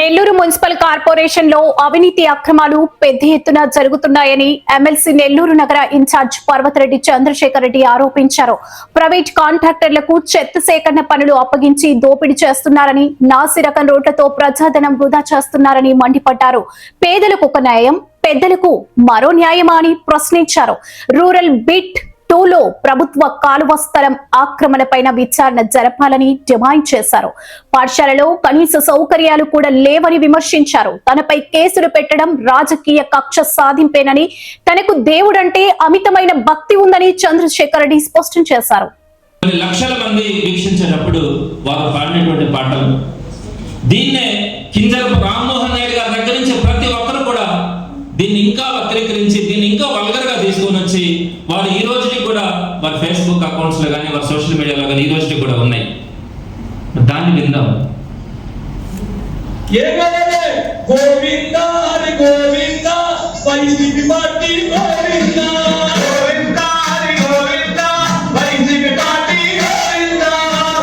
Nellore municipal corporation లో అవినీతి అక్రమాలు పెద్ద ఎత్తున జరుగుతున్నాయని ఎమ్మెల్సీ నెల్లూరు నగర ఇన్ఛార్జ్ పర్వతరెడ్డి చంద్రశేఖర్ రెడ్డి ఆరోపించారు. ప్రైవేట్ కాంట్రాక్టర్లకు చెత్త సేకరణ పనులు అప్పగించి దోపిడీ చేస్తున్నారని, నాసిరకం రోడ్లతో ప్రజాధనం వృధా చేస్తున్నారని మండిపడ్డారు. పేదలకు ఒక న్యాయం, పెద్దలకు మరో న్యాయమా అని ప్రశ్నించారు. రూరల్ బిట్ 2లో ప్రభుత్వ కాలువ స్థలం ఆక్రమణపైన విచారణ జరపాలని డిమాండ్ చేశారు. పాఠశాలలో కనీస సౌకర్యాలు కూడా లేవని విమర్శించారు. తనపై కేసులు పెట్టడం రాజకీయ కక్ష సాధింపేనని, తనకు దేవుడంటే అమితమైన భక్తి ఉందని చంద్రశేఖర్ రెడ్డి స్పష్టం చేశారు. లక్షల మంది వీక్షించేటప్పుడు వారు పాడినటువంటి పాటలు, దీన్నే కింజరపు రామ్మోహన్ నాయుడు గారి దగ్గర నుంచి ప్రతి ఒక్కరు కూడా దీన్ని ఇంకా వక్రీకరించి, దీన్ని ఇంకా వల్గర్ గా తీసుకొని వచ్చి వారు ఈ రోజుకి కూడా వారి ఫేస్బుక్ అకౌంట్స్ లో కానీ, వారి సోషల్ మీడియాలో కానీ ఈ రోజుకి కూడా ఉన్నాయి. దాన్ని విందాం. Govinda Hari Govinda YCP party Govinda, Govinda Hari Govinda YCP party Govinda,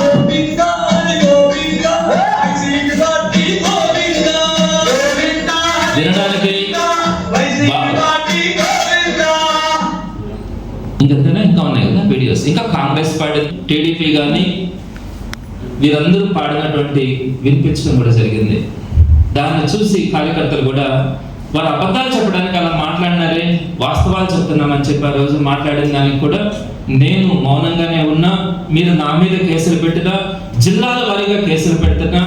Govinda Hari Govinda YCP party Govinda, Govinda వినడానికి ఇంకా ఉన్నాయి కదా వీడియోస్. ఇంకా కాంగ్రెస్ పార్టీ, టీడీపీ కానీ వీరందరూ పాడినటువంటి వినిపించడం కూడా జరిగింది. దాన్ని చూసి కార్యకర్తలు కూడా వారు అబద్ధాలు చెప్పడానికి అలా మాట్లాడినారే, వాస్తవాలు చెప్తున్నామని చెప్పి ఆ రోజు మాట్లాడిన దానికి కూడా నేను మౌనంగానే ఉన్నా. మీరు నా మీద కేసులు పెట్టినా, జిల్లాల వారీగా కేసులు పెడుతున్నా,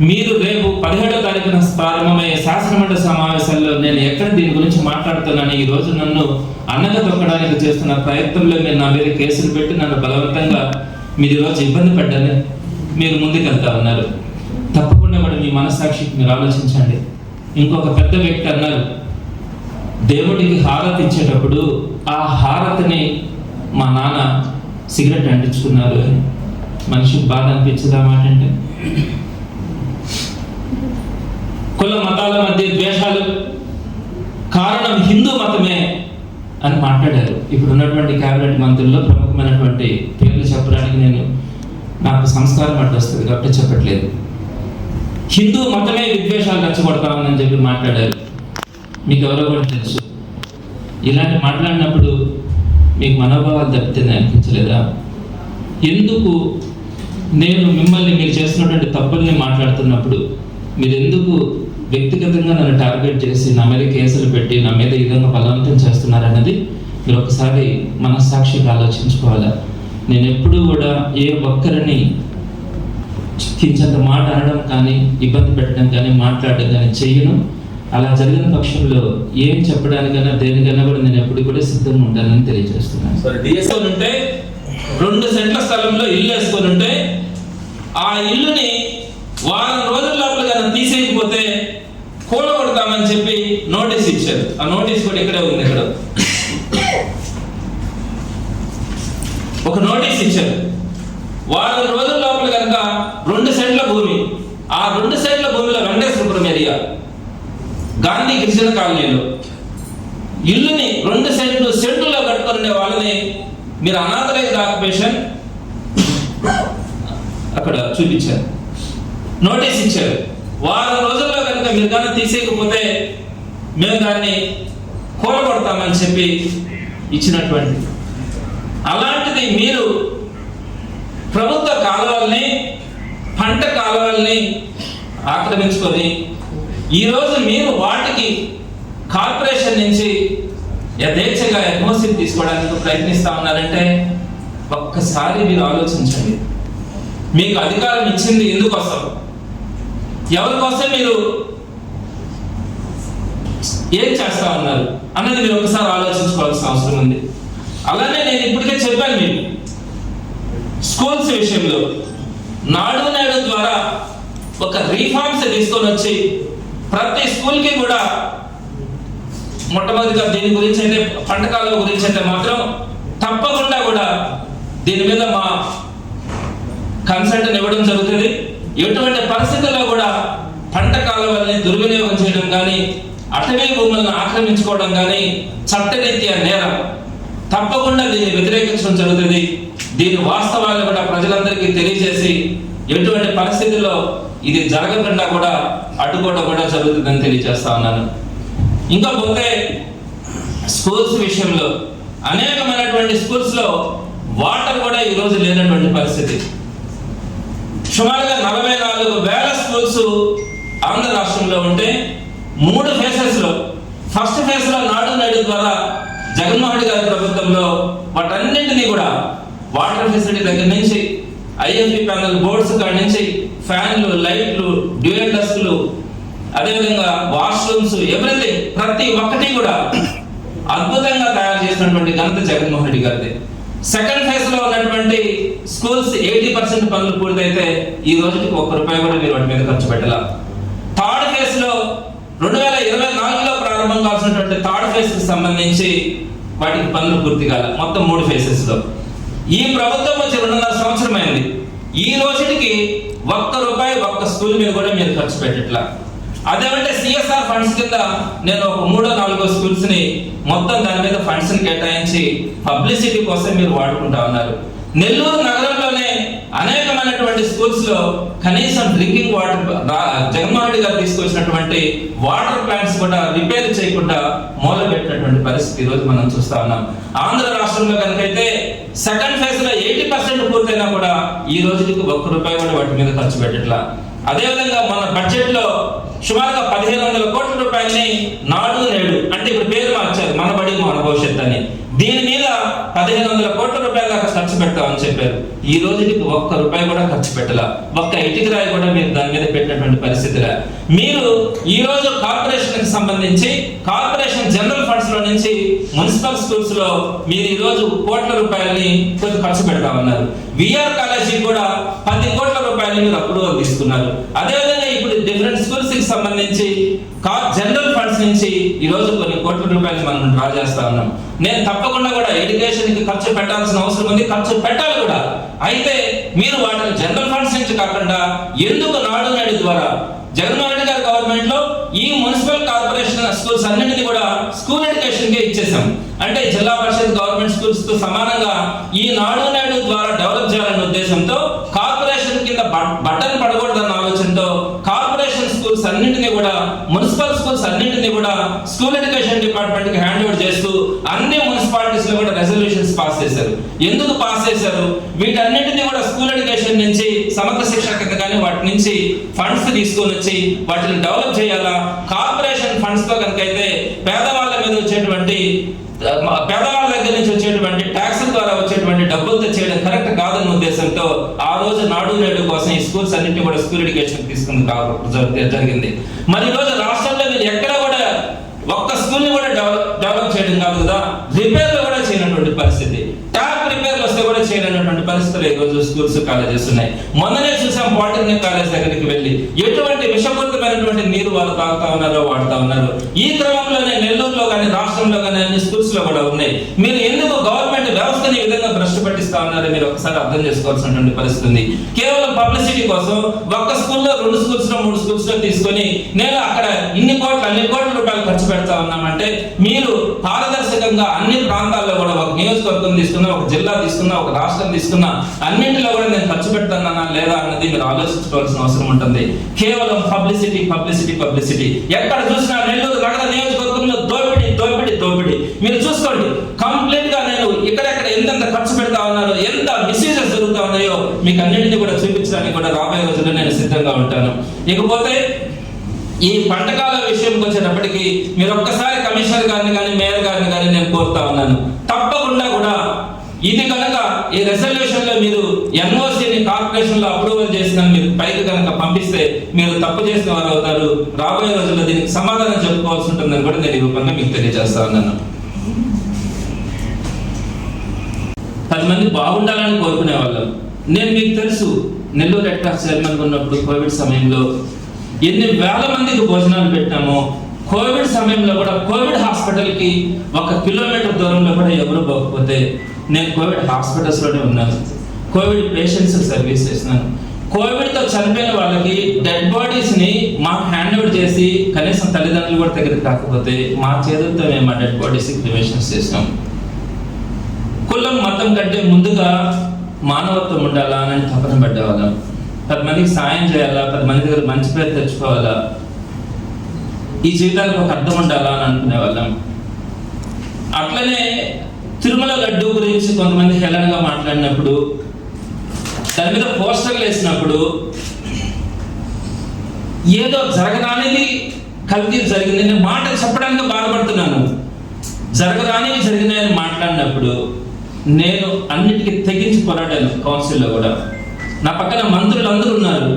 మీరు రేపు 17వ తారీఖున ప్రారంభమయ్యే శాసనమండలి సమావేశాల్లో నేను ఎక్కడ దీని గురించి మాట్లాడుతున్నాను, ఈ రోజు నన్ను అన్నగా తొక్కడానికి చేస్తున్న ప్రయత్నంలో మీరు నా మీద కేసులు పెట్టి నన్ను బలవంతంగా మీరు ఈరోజు ఇబ్బంది పడ్డాను, మీరు ముందుకెళ్తా ఉన్నారు. తప్పకుండా కూడా మీ మనస్సాక్షికి మీరు ఆలోచించండి. ఇంకొక పెద్ద వ్యక్తి అన్నారు, దేవుడికి హారతి ఇచ్చేటప్పుడు ఆ హారతిని మా నాన్న సిగరెట్ అంటించుకున్నారు అని. మనిషికి బాధ అనిపించదా మాట అంటే? కుల మతాల మధ్య ద్వేషాలు కారణం హిందూ మతమే అని మాట్లాడారు. ఇప్పుడు ఉన్నటువంటి కేబినెట్ మంత్రుల్లో ప్రముఖమైనటువంటి పేర్లు చెప్పడానికి నాకు సంస్కారం అడ్డు వస్తుంది కాబట్టి చెప్పట్లేదు. హిందూ మతమే విద్వేషాలు రెచ్చగొడతామని చెప్పి మాట్లాడారు. మీకు ఎవరో కూడా తెలుసు. ఇలాంటి మాట్లాడినప్పుడు మీకు మనోభావాలు తప్పితే అనిపించలేదా? ఎందుకు నేను మిమ్మల్ని మీరు చేస్తున్నటువంటి తప్పుల్ని మాట్లాడుతున్నప్పుడు మీరు ఎందుకు వ్యక్తిగతంగా నన్ను టార్గెట్ చేసి నా మీద కేసులు పెట్టి నా మీద ఈ విధంగా బలవంతం చేస్తున్నారన్నది మీరు ఒకసారి మనస్సాక్షిగా ఆలోచించుకోవాలా. నేను ఎప్పుడూ కూడా ఏ ఒక్కరిని కించంత మాట అనడం కానీ, ఇబ్బంది పెట్టడం కానీ, మాట్లాడడం కానీ చెయ్యను. అలా జరిగిన పక్షంలో ఏం చెప్పడానికైనా దేనికైనా కూడా నేను ఎప్పుడు కూడా సిద్ధంగా ఉంటానని తెలియజేస్తున్నాను. 2 సెంట్ల స్థలంలో ఇల్లు వేసుకొని ఉంటే ఆ ఇల్లుని వారం రోజుల లోపల కన్నా తీసేయకపోతే కూలగొడతామని చెప్పి నోటీస్ ఇచ్చారు. ఆ నోటీస్ కూడా ఇక్కడే ఉంది. ఇక్కడ ఒక నోటీస్ ఇచ్చారు. వారం రోజుల లోపల కనుక 2 సెంట్ల భూమి, ఆ 2 సెంట్ల భూమిలో వెంకటేశ్వరపురం ఏరియా గాంధీ గిరిజన కాలనీలో ఇల్లుని 2 సెంట్లో కట్టుకునే వాళ్ళని మీరు అనాథరైజ్డ్ ఆక్యుపేషన్ అక్కడ చూపించారు, నోటీస్ ఇచ్చారు. వారం రోజుల్లో కనుక మీరు కానీ తీసేయకపోతే మేము దాన్ని కూలగొడతామని చెప్పి ఇచ్చినటువంటి. అలాంటిది మీరు ప్రభుత్వ కాలువల్ని, పంట కాలువల్ని ఆక్రమించుకొని ఈరోజు మీరు వాటికి కార్పొరేషన్ నుంచి యథేచ్ఛగా ఎన్ఓసి తీసుకోవడానికి ప్రయత్నిస్తా ఉన్నారంటే ఒక్కసారి మీరు ఆలోచించండి. మీకు అధికారం ఇచ్చింది ఎందుకోసం, ఎవరి కోసం మీరు ఏం చేస్తా ఉన్నారు అన్నది మీరు ఒకసారి ఆలోచించుకోవాల్సిన అవసరం ఉంది. అలానే నేను ఇప్పటికే చెప్పాను మీకు, స్కూల్స్ విషయంలో నాడు నేడు ద్వారా ఒక రీఫార్మ్స్ తీసుకొని వచ్చి ప్రతి స్కూల్కి కూడా మొట్టమొదటిగా దీని గురించి అయితే, పంటకాల గురించి అయితే మాత్రం తప్పకుండా కూడా దీని మీద మా కన్సల్టెంట్ ఇవ్వడం జరుగుతుంది. ఎటువంటి పరిస్థితుల్లో కూడా పంట కాలువల్ని దుర్వినియోగం చేయడం కానీ, అటవీ భూములను ఆక్రమించుకోవడం కానీ చట్టరీత్యా నేరం. తప్పకుండా దీన్ని వ్యతిరేకించడం జరుగుతుంది. దీని వాస్తవాలు కూడా ప్రజలందరికీ తెలియజేసి ఎటువంటి పరిస్థితుల్లో ఇది జరగకుండా కూడా అడ్డుకోవడం కూడా జరుగుతుందని తెలియజేస్తా ఉన్నాను. ఇంకా పోతే స్కూల్స్ విషయంలో అనేకమైనటువంటి స్కూల్స్లో వాటర్ కూడా ఈరోజు లేనటువంటి పరిస్థితి. సుమారుగా 44,000 స్కూల్స్ ఆంధ్ర రాష్ట్రంలో ఉంటే 3 ఫేజెస్లో, ఫస్ట్ ఫేజ్లో నాడు నేడు ద్వారా జగన్మోహన్ రెడ్డి గారి ప్రభుత్వంలో వాటన్నింటినీ కూడా వాటర్ ఫెసిలిటీ దగ్గర నుంచి ఐఎఫ్బి ప్యానల్ బోర్డ్స్ కాడి నుంచి ఫ్యాన్లు, లైట్లు, డ్యూయల్ డస్క్లు, అదేవిధంగా వాష్రూమ్స్, ఎవ్రీథింగ్ ప్రతి ఒక్కటి కూడా అద్భుతంగా తయారు చేసినటువంటి ఘనత జగన్మోహన్ రెడ్డి గారిది. సెకండ్ ఫేజ్ లో ఉన్నటువంటి స్కూల్స్ 80% పనులు పూర్తయితే ఈ రోజుకి ₹1 కూడా మీరు వాటి మీద ఖర్చు పెట్టాల. థర్డ్ ఫేజ్ లో 2024లో ప్రారంభం కావాల్సినటువంటి థర్డ్ ఫేజ్ కి సంబంధించి వాటికి పనులు పూర్తి కాల. మొత్తం 3 ఫేజెస్ లో ఈ ప్రభుత్వం వచ్చి 2.5 సంవత్సరం అయింది. ఈ రోజుకి ₹1 ఒక్క స్కూల్ మీద కూడా మీరు ఖర్చు పెట్టట్లా. అదేమంటే సిఎస్ఆర్ ఫండ్స్ కింద నేను ఒక 3-4 స్కూల్స్ ని మొత్తం దాని మీద ఫండ్స్ ని కేటాయించి పబ్లిసిటీ కోసం మీరు వాడుకుంటా ఉన్నారు. నెల్లూరు నగరంలోనే అనేకమైనటువంటి స్కూల్స్ లో కనీసం డ్రింకింగ్ వాటర్ జగన్మోహన్ రెడ్డి గారు తీసుకొచ్చినటువంటి వాటర్ ప్లాంట్స్ కూడా రిపేర్ చేయకుండా మూలబెట్టినటువంటి పరిస్థితి ఈ రోజు మనం చూస్తా ఉన్నాం. ఆంధ్ర రాష్ట్రంలో కనుకైతే సెకండ్ ఫేజ్ లో 80% పూర్తయినా కూడా ఈ రోజుకి ₹1 కూడా వాటి మీద ఖర్చు పెట్టట్లా. అదేవిధంగా మన బడ్జెట్ లో సుమారుగా 1,500 కోట్ల రూపాయలని నాడు నేడు, అంటే ఇప్పుడు పేరు మార్చారు, మన బడి మన భవిష్యత్ అని, దీని మీద 1,500 కోట్ల రూపాయల దాకా ఖర్చు పెడతామని చెప్పారు. ఈ రోజుకి ₹1 కూడా ఖర్చు పెట్టాల. ఒక్క ఇటుక రాయి కూడా మీరు దాని మీద పెట్టినటువంటి పరిస్థితిలా. మీరు ఈ రోజు కార్పొరేషన్ కి సంబంధించి కార్పొరేషన్ జనరల్ ఫండ్స్ లో నుంచి మున్సిపల్ స్కూల్స్ లో మీరు ఈ రోజు కోట్ల రూపాయలని కొంచెం ఖర్చు పెడతామన్నారు. విఆర్ కాలేజీ కూడా 10 కోట్ల రూపాయలు మీరు అప్రూవల్ తీసుకున్నారు. అదేవిధంగా ఇప్పుడు డిఫరెంట్ స్కూల్స్ కి సంబంధించి జనరల్ ఫండ్స్ నుంచి ఈ రోజు కొన్ని కోట్ల రూపాయలు మనం డ్రా చేస్తా ఉన్నాం. నేను తప్పకుండా కూడా ఎడ్యుకేషన్ కి ఖర్చు పెట్టాల్సిన అవసరం ఉంది, ఖర్చు పెట్టాలి కూడా. అయితే మీరు వాటిని జనరల్ ఫండ్స్ నుంచి కాకుండా ఎందుకు నాడు నేడు ద్వారా జగన్మోహన్ రెడ్డి గారి గవర్నమెంట్ లో ఈ మున్సిపల్ కార్పొరేషన్ స్కూల్స్ అన్నింటినీ కూడా స్కూల్ ఎడ్యుకేషన్ కే ఇచ్చేసాం. అంటే జిల్లా పరిషత్ గవర్నమెంట్ స్కూల్స్ తో సమానంగా ఈ నాడు నేడు ద్వారా డెవలప్ చేయాలనే ఉద్దేశంతో కార్పొరేషన్ కింద బటన్ పడకూడదన్న ఆలోచనతో కార్పొరేషన్ స్కూల్స్ అన్నింటినీ కూడా మున్సిపల్ స్కూల్స్ అన్నింటినీ కూడా స్కూల్ ఎడ్యుకేషన్ డిపార్ట్మెంట్ కి హ్యాండ్ ఓవర్ చేస్తూ అన్ని మున్సిపాలిటీస్ లో కూడా రెజల్యూషన్స్ పాస్ చేశారు. ఎందుకు పాస్ చేశారు? వీటన్నింటినీ కూడా స్కూల్ ఎడ్యుకేషన్ నుంచి సమగ్ర శిక్ష కింద కానీ వాటి నుంచి ఫండ్స్ తీసుకొని వచ్చి వాటిని డెవలప్ చేయాలా. కార్పొరేషన్ ఫండ్స్ తో కనుకైతే పేదవాళ్ళ మీద వచ్చేటువంటి పేదవాళ్ళ దగ్గర నుంచి వచ్చేటువంటి ట్యాక్స్ ద్వారా వచ్చేటువంటి డబ్బులతో చేయడం కరెక్ట్ కాదన్న ఉద్దేశంతో ఆ రోజు నాడు నేడు కోసం ఈ స్కూల్స్ అన్నింటినీ కూడా స్కూల్ ఎడ్యుకేషన్ తీసుకుని జరిగింది. మరి ఈ రోజు రాష్ట్రంలో మీరు ఎక్కడ కూడా ఒక్క స్కూల్ ని కూడా డెవలప్ చేయడం కాదు కదా, రిపేర్లు కూడా చేయనటువంటి పరిస్థితి, ట్యాప్ రిపేర్లు వస్తే కూడా చేయనటువంటి పరిస్థితులు ఈ రోజు స్కూల్స్ కాలేజెస్ ఉన్నాయి. మొన్ననే చూసాం పాలిటెక్నిక్ కాలేజ్ దగ్గరికి వెళ్ళి ఎటువంటి విషపూరితమైనటువంటి నీరు వాళ్ళు తాగుతా ఉన్నారో వాడుతా ఉన్నారు. ఈ క్రమంలోనే నెల్లూరులో కానీ రాష్ట్రంలో కానీ అన్ని స్కూల్స్ లో కూడా ఉన్నాయి. మీరు ఎందుకు గవర్నమెంట్ వ్యవస్థని ఈ విధంగా భ్రష్టు పట్టిస్తా ఉన్నారో మీరు ఒకసారి అర్థం చేసుకోవాల్సినటువంటి పరిస్థితి ఉంది. కేవలం పబ్లిసిటీ కోసం ఒక్క స్కూల్లో 2 స్కూల్స్ లో 3 స్కూల్స్ లో తీసుకొని నేను అక్కడ అన్ని కోట్ల రూపాయలు ఖర్చు పెడతా ఉన్నామంటే మీరు పారదర్శకంగా అన్ని ప్రాంతాల్లో కూడా ఒక నియోజకవర్గం తీసుకున్నా, ఒక జిల్లా తీసుకున్నా, ఒక రాష్ట్రం తీసుకున్నా అన్నింటిలో కూడా నేను ఖర్చు పెడతానా లేదా అన్నది మీరు ఆలోచించుకోవాల్సిన అవసరం ఉంటుంది. కేవలం పబ్లిసిటీ పబ్లిసిటీ పబ్లిసిటీ. ఎక్కడ చూసినా నెల్లూరు నగర నియోజకవర్గంలో దోపిడి. మీరు చూసుకోండి, కంప్లీట్ గా నేను ఎక్కడెక్కడ ఎంతెంత ఖర్చు పెడతా ఉన్నారో, ఎంత మిస్యూజెస్ జరుగుతా ఉన్నాయో మీకు అన్నింటినీ కూడా చూపించడానికి కూడా రాబోయే రోజుల్లో నేను సిద్ధంగా ఉంటాను. ఇకపోతే ఈ పంటకాల విషయంకి వచ్చేటప్పటికి మీరు ఒక్కసారి కమిషనర్ గారిని కానీ మేయర్ గారిని కానీ నేను కోరుతా ఉన్నాను, తప్పకుండా కూడా ఇది కనుక ఈ రెజల్యూషన్ లో మీరు ఎన్ఓసిని కార్పొరేషన్ లో అప్రూవల్ చేసిన మీరు పైకి కనుక పంపిస్తే మీరు తప్పు చేసిన వారు అవుతారు. రాబోయే రోజుల్లో దీనికి సమాధానం చెప్పుకోవాల్సి ఉంటుందని కూడా నేను ఈ రూపంగా మీకు తెలియజేస్తా ఉన్నాను. 10 మంది బాగుండాలని కోరుకునే వాళ్ళం. నేను మీకు తెలుసు, నెల్లూరు రెడ్ క్రాస్ చైర్మన్ ఉన్నప్పుడు కోవిడ్ సమయంలో ఎన్ని వేల మందికి భోజనాలు పెట్టామో, కోవిడ్ సమయంలో కూడా కోవిడ్ హాస్పిటల్ కి 1 కిలోమీటర్ దూరంలో కూడా ఎవరు పోకపోతే నేను కోవిడ్ హాస్పిటల్స్ లోనే ఉన్నాను. కోవిడ్ పేషెంట్స్ సర్వీస్ చేసినాను. కోవిడ్ తో చనిపోయిన వాళ్ళకి డెడ్ బాడీస్ ని మాకు హ్యాండ్ ఓవర్ చేసి కనీసం తల్లిదండ్రులు కూడా దగ్గర కాకపోతే మా చేతులతో మేము ఆ డెడ్ బాడీస్ క్రిమేషన్స్ చేసినాం. కులం మతం కంటే ముందుగా మానవత్వం ఉండాలా అని తపన పడ్డేవాళ్ళం. 10 మందికి సాయం చేయాలా, 10 మంది దగ్గర మంచి పేరు తెచ్చుకోవాలా, ఈ జీవితానికి ఒక అర్థం ఉండాలా అని అనుకునే వాళ్ళం. అట్లనే తిరుమల లడ్డు గురించి కొంతమంది హేళనగా మాట్లాడినప్పుడు, దాని మీద పోస్టర్లు వేసినప్పుడు, ఏదో జరగరానిది కల్తీ జరిగింది, నేను మాట చెప్పడానికి బాధపడుతున్నాను, జరగరానివి జరిగినాయని మాట్లాడినప్పుడు నేను అన్నిటికీ తెగించి పోరాడాను. కౌన్సిల్లో కూడా నా పక్కన మంత్రులు అందరూ ఉన్నారు,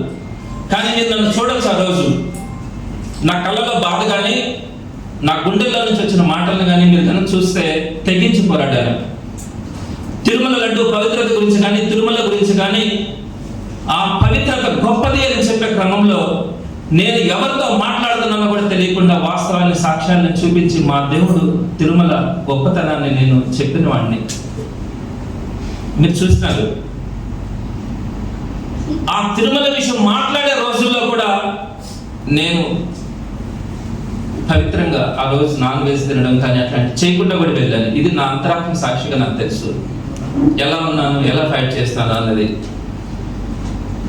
కానీ మీరు నన్ను చూడొచ్చు. ఆ రోజు నా కళ్ళలో బాధ కానీ నా గుండెల్లో నుంచి వచ్చిన మాటలను కానీ మీరు కనుక చూస్తే తెగించి పోరాడాను. తిరుమల లడ్డు పవిత్రత గురించి కానీ, తిరుమల గురించి కానీ, ఆ పవిత్రత గొప్పది అని చెప్పే క్రమంలో నేను ఎవరితో మాట్లాడుతున్నానో కూడా తెలియకుండా వాస్తవాన్ని, సాక్ష్యాన్ని చూపించి మా దేవుడు తిరుమల గొప్పతనాన్ని నేను చెప్పిన వాడిని మీరు చూసినారు. ఆ తిరుమల విషయం మాట్లాడే రోజుల్లో కూడా నేను పవిత్రంగా ఆ రోజు నాన్ వెజ్ తినడం కానీ అట్లాంటి చేయకుండా కూడా వెళ్ళాను. ఇది నా అంతరాత్మ సాక్షిగా నాకు తెలుసు, ఎలా ఉన్నాను, ఎలా ఫైట్ చేస్తాను అన్నది.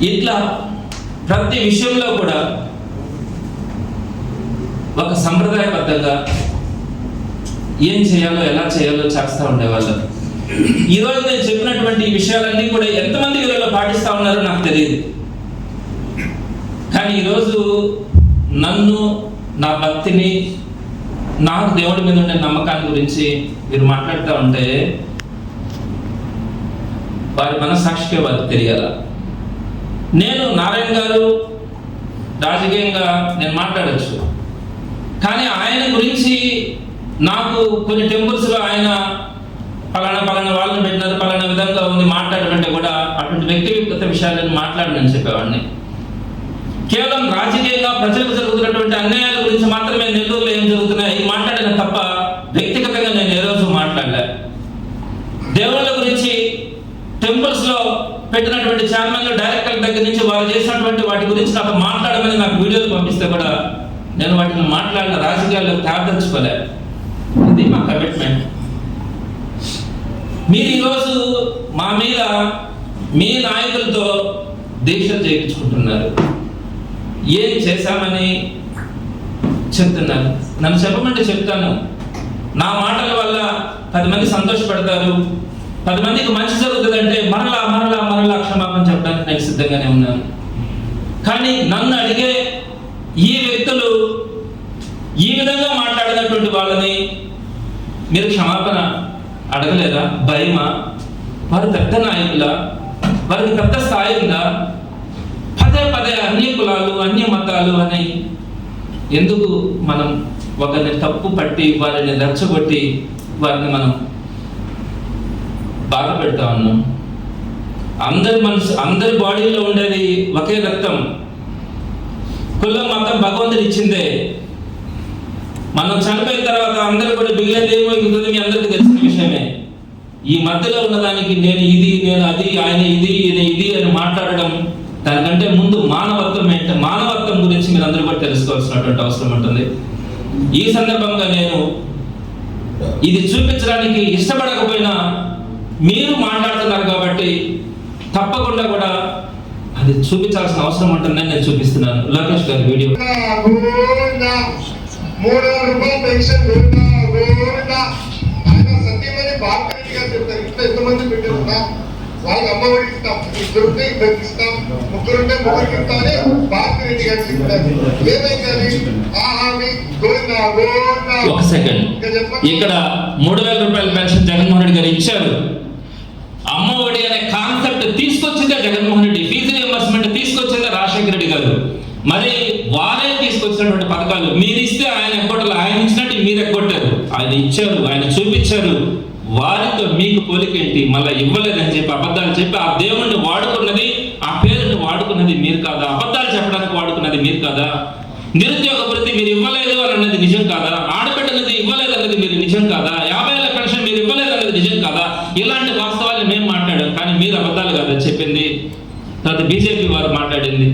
ఇట్లా ప్రతి విషయంలో కూడా ఒక సంప్రదాయబద్ధంగా ఏం చేయాలో, ఎలా చేయాలో చేస్తూ ఉండేవాళ్ళం. ఈరోజు నేను చెప్పినటువంటి ఈ విషయాలన్నీ కూడా ఎంతమంది వీళ్ళలో పాటిస్తూ ఉన్నారో నాకు తెలియదు. కానీ ఈరోజు నన్ను, నా భక్తిని, నాకు దేవుడి మీద ఉండే నమ్మకాన్ని గురించి మీరు మాట్లాడుతూ ఉంటే వారి మనసాక్షికే వారికి తెలియాల. నేను నారాయణ గారు రాజకీయంగా నేను మాట్లాడచ్చు, కానీ ఆయన గురించి నాకు కొన్ని టెంపుల్స్లో ఆయన పలానా వాళ్ళని పెట్టినారు, పలానా విధంగా ఉంది మాట్లాడమంటే కూడా అటువంటి వ్యక్తిగత విషయాలను మాట్లాడనని చెప్పేవాడిని. కేవలం రాజకీయంగా ప్రజలకు జరుగుతున్నటువంటి అన్యాయాల గురించి మాత్రమే నెల్లూరులో ఏం జరుగుతున్నాయి మాట్లాడిన తప్ప వ్యక్తిగతంగా నేను ఏ రోజు మాట్లాడలే. దేవుళ్ళ గురించి టెంపుల్స్ లో పెట్టినటువంటి చైర్మన్లు, డైరెక్టర్ల దగ్గర నుంచి వారు చేసినటువంటి వాటి గురించి నాకు మాట్లాడమని నాకు వీడియోలు పంపిస్తే కూడా నేను వాటిని మాట్లాడిన రాజకీయాల్లో త్యాగదలుచుకోలే. ఇది మా కమిట్మెంట్. మీరు ఈరోజు మా మీద మీ నాయకులతో దీక్షలు చేయించుకుంటున్నారు, ఏం చేశామని చెప్తున్నారు. నన్ను చెప్పమంటే చెప్తాను. నా మాటల వల్ల 10 మంది సంతోషపడతారు, 10 మందికి మంచి జరుగుతుందంటే మరలా క్షమాపణ చెప్పడానికి నేను సిద్ధంగానే ఉన్నాను. కానీ నన్ను అడిగే ఈ వ్యక్తులు, ఈ విధంగా మాట్లాడినటువంటి వాళ్ళని మీరు క్షమాపణ అడగలేదా? భయమా? వారు పెద్ద నాయకుల, వారికి పెద్ద స్థాయి ఉందా? పదే అన్ని కులాలు, అన్ని మతాలు అని ఎందుకు మనం ఒకరిని తప్పు పట్టి వారిని రెచ్చగొట్టి వారిని మనం బాధ పెడతా ఉన్నాం? అందరి బాడీలో ఉండేది ఒకే రక్తం. కులం, మతం భగవంతుడు ఇచ్చిందే. మనం చనిపోయిన తర్వాత అందరూ కూడా మిగిలినది ఏమో మిగులుతుంది, మీ అందరికీ తెలిసిన విషయమే. ఈ మధ్యలో ఉన్నదానికి నేను ఇది, నేను అది, ఆయన ఇది అని మాట్లాడడం, దానికంటే ముందు మానవత్వం గురించి మీరు అందరూ కూడా తెలుసుకోవాల్సినటువంటి అవసరం ఉంటుంది. ఈ సందర్భంగా నేను ఇది చూపించడానికి ఇష్టపడకపోయినా మీరు మాట్లాడుతున్నారు కాబట్టి తప్పకుండా కూడా అది చూపించాల్సిన అవసరం ఉంటుందని నేను చూపిస్తున్నాను. లోకేష్ గారి వీడియో. 3,000 రూపాయలు పెన్షన్ ఆయన సత్యమని భారతరెడ్డి గారు చెప్తారు. ఇంట్లో ఎంతమంది పెట్టారున్నా వాళ్ళకి అమ్మఒడి ఇస్తాం, 2 ఇద్దరికి ఇస్తాం, 3 ఉంటే 3కి ఇస్తామని భారతరెడ్డి గారు చెప్తారు. ఏమైంది ఆ హామీ? ఒక సెకండ్, ఇక్కడ 3,000 రూపాయల పెన్షన్ జగన్మోహన్ రెడ్డి గారు ఇచ్చారు. అమ్మఒడి అనే కాన్సెప్ట్ తీసుకొచ్చిందే జగన్మోహన్ రెడ్డి, ఫీజు రియంబర్స్మెంట్ తీసుకొచ్చిందే రాజశేఖర రెడ్డి గారు. మరి వారే తీసుకొచ్చినటువంటి పథకాలు మీరు ఇస్తే ఆయన ఎగ్గొట్టాలి, ఆయన ఇచ్చినట్టు మీరు ఎగ్గొట్టారు. ఆయన ఇచ్చారు, ఆయన చూపించారు, వారితో మీకు పోలికేంటి? మళ్ళీ ఇవ్వలేదని చెప్పి అబద్ధాలు చెప్పి ఆ దేవుణ్ణి వాడుకున్నది, ఆ పేరుని వాడుకున్నది మీరు కాదా? అబద్ధాలు చెప్పడానికి వాడుకున్నది మీరు కాదా? నిరుద్యోగ వృత్తి మీరు ఇవ్వలేదు అని అన్నది నిజం కాదా? ఆడబిడ్డలది ఇవ్వలేదు అన్నది మీరు నిజం కాదా? 50 ఏళ్ల పెన్షన్ మీరు ఇవ్వలేదు అన్నది నిజం కాదా? ఇలాంటి వాస్తవాలు మేము మాట్లాడాం, కానీ మీరు అబద్ధాలు కాదా చెప్పింది. తర్వాత బీజేపీ వారు మాట్లాడింది.